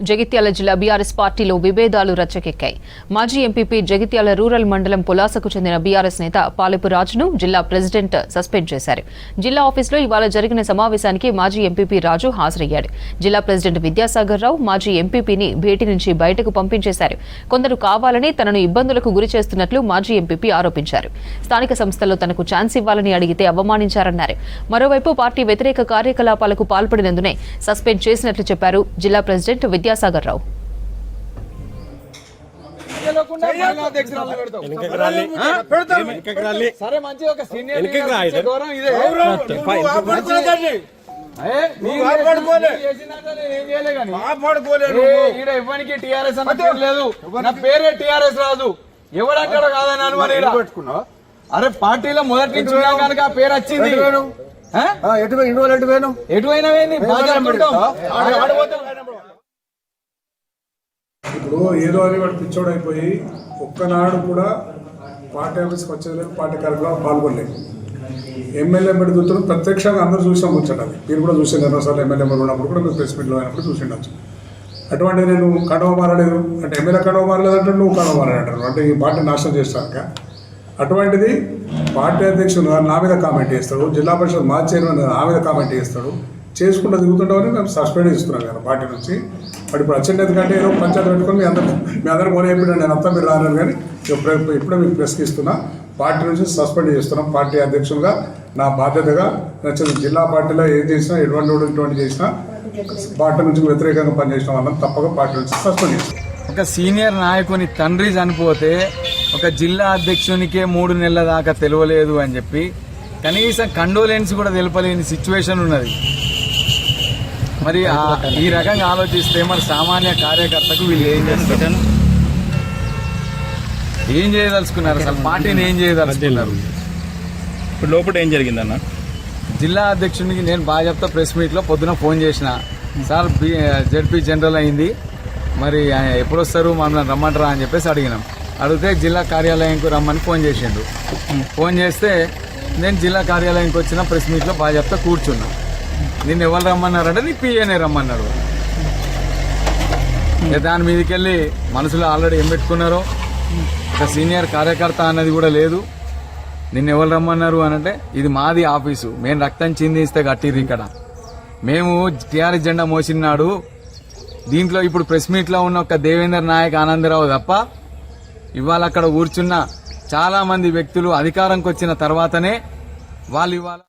జగిత్యాల జిల్లా బీఆర్ఎస్ పార్టీలో విభేదాలు రచ్చకెక్కాయి. మాజీ ఎంపీపీ జగిత్యాల రూరల్ మండలం పులాసకు చెందిన బీఆర్ఎస్ నేత పాలెపు రాజును జిల్లా ప్రెసిడెంట్ సస్పెండ్ చేశారు. జిల్లా ఆఫీసులో ఇవాళ జరిగిన సమావేశానికి మాజీ ఎంపీపీ రాజు హాజరయ్యాడు. జిల్లా ప్రెసిడెంట్ విద్యాసాగర్ రావు మాజీ ఎంపీపీని భేటీ నుంచి బయటకు పంపించేశారు. కొందరు కావాలని తనను ఇబ్బందులకు గురి చేస్తున్నట్లు మాజీ ఎంపీపీ ఆరోపించారు. స్థానిక సంస్థల్లో తనకు ఛాన్స్ ఇవ్వాలని అడిగితే అవమానించారన్నారు. మరోవైపు పార్టీ వ్యతిరేక కార్యకలాపాలకు పాల్పడినందునే సస్పెండ్ చేసినట్లు చెప్పారు జిల్లా ప్రెసిడెంట్ విద్యాసాగర్ రావు. ఎవరంటాడో కాదని అనుమానం. అరే పార్టీలో మొదటి నుంచి ఉన్నా కనుక ఆ పేరు వచ్చింది. ఎటువైనా ఇప్పుడు ఏదో అని వాడు పిచ్చోడైపోయి ఒక్కనాడు కూడా పార్టీ ఆఫీస్కి వచ్చేది, పార్టీ కార్యక్రమాలు పాల్గొనలేదు. ఎమ్మెల్యే పెడుతుంటారు ప్రత్యక్షంగా అందరూ చూసాం వచ్చాడు. అది మీరు కూడా చూసాను ఎన్నోసార్లు ఎమ్మెల్యే ఉన్నప్పుడు కూడా మీరు ప్రెస్ మీట్లో అయినప్పుడు చూసిండొచ్చు. అటువంటి నేను కడవ మారలేదు అంటే ఎమ్మెల్యే కడవ మారలేదంటే నువ్వు కడవ మారాడంటారు అంటే ఈ పార్టీ నాశనం చేస్తాక. అటువంటిది పార్టీ అధ్యక్షుడు నా మీద కామెంట్ చేస్తాడు, జిల్లా పరిషత్ మా చైర్మన్ నా మీద కామెంట్ చేస్తాడు. చేసుకుంటూ దిగుతుంటామని మేము సస్పెండ్ చేస్తున్నాం కదా పార్టీ నుంచి. వాడు ఇప్పుడు వచ్చింది ఎందుకంటే ఏదో పంచాయతీ పెట్టుకొని మీ అందరూ కొని అయిపోయినా నేను అంతా మీరు రాను కానీ ఇప్పుడే మీకు ప్రెస్కి ఇస్తున్నా. పార్టీ నుంచి సస్పెండ్ చేస్తున్నాం. పార్టీ అధ్యక్షులుగా నా బాధ్యతగా నచ్చింది. జిల్లా పార్టీలో ఏం చేసినా ఎటువంటి చేసినా పార్టీ నుంచి వ్యతిరేకంగా పనిచేసిన వాళ్ళని తప్పక పార్టీ నుంచి సస్పెండ్ చేస్తాం. ఒక సీనియర్ నాయకుని తండ్రి చనిపోతే ఒక జిల్లా అధ్యక్షునికే 3 నెలల దాకా తెలియలేదు అని చెప్పి కనీసం కండోలెన్స్ కూడా తెలపలేని సిచ్యువేషన్ ఉన్నది. మరి ఈ రకంగా ఆలోచిస్తే మరి సామాన్య కార్యకర్తకు వీళ్ళు ఏం చేస్తారు, ఏం చేయదలుచుకున్నారు, అసలు పార్టీని ఏం చేయదలుచుకున్నారు? ఇప్పుడు లోపల ఏం జరిగిందన్న? జిల్లా అధ్యక్షునికి నేను బాగా చెప్తా ప్రెస్ మీట్లో పొద్దున ఫోన్ చేసిన, సార్ జెడ్పీ జనరల్ అయింది, మరి ఎప్పుడు వస్తారు మమ్మల్ని రమ్మంటారా అని చెప్పేసి అడిగినాం. అడిగితే జిల్లా కార్యాలయంకు రమ్మని ఫోన్ చేసిండు. ఫోన్ చేస్తే నేను జిల్లా కార్యాలయానికి వచ్చిన ప్రెస్ మీట్లో బాగా చెప్తా కూర్చున్నా. నిన్ను ఎవరు రమ్మన్నారంటే నీ పిఏనే రమ్మన్నారు. దాని మీదకి వెళ్ళి మనసులో ఆల్రెడీ ఏం పెట్టుకున్నారో, ఒక సీనియర్ కార్యకర్త అన్నది కూడా లేదు. నిన్ను ఎవరు రమ్మన్నారు అనంటే ఇది మాది ఆఫీసు, మేము రక్తం చిందిస్తే కట్టిర్రు ఇక్కడ, మేము టీఆర్ఎస్ జెండా మోసినాడు. దీంట్లో ఇప్పుడు ప్రెస్ మీట్లో ఉన్న ఒక దేవేందర్ నాయక్ ఆనందరావు తప్ప ఇవాళ అక్కడ కూర్చున్న చాలా మంది వ్యక్తులు అధికారంకి వచ్చిన తర్వాతనే వాళ్ళు ఇవాళ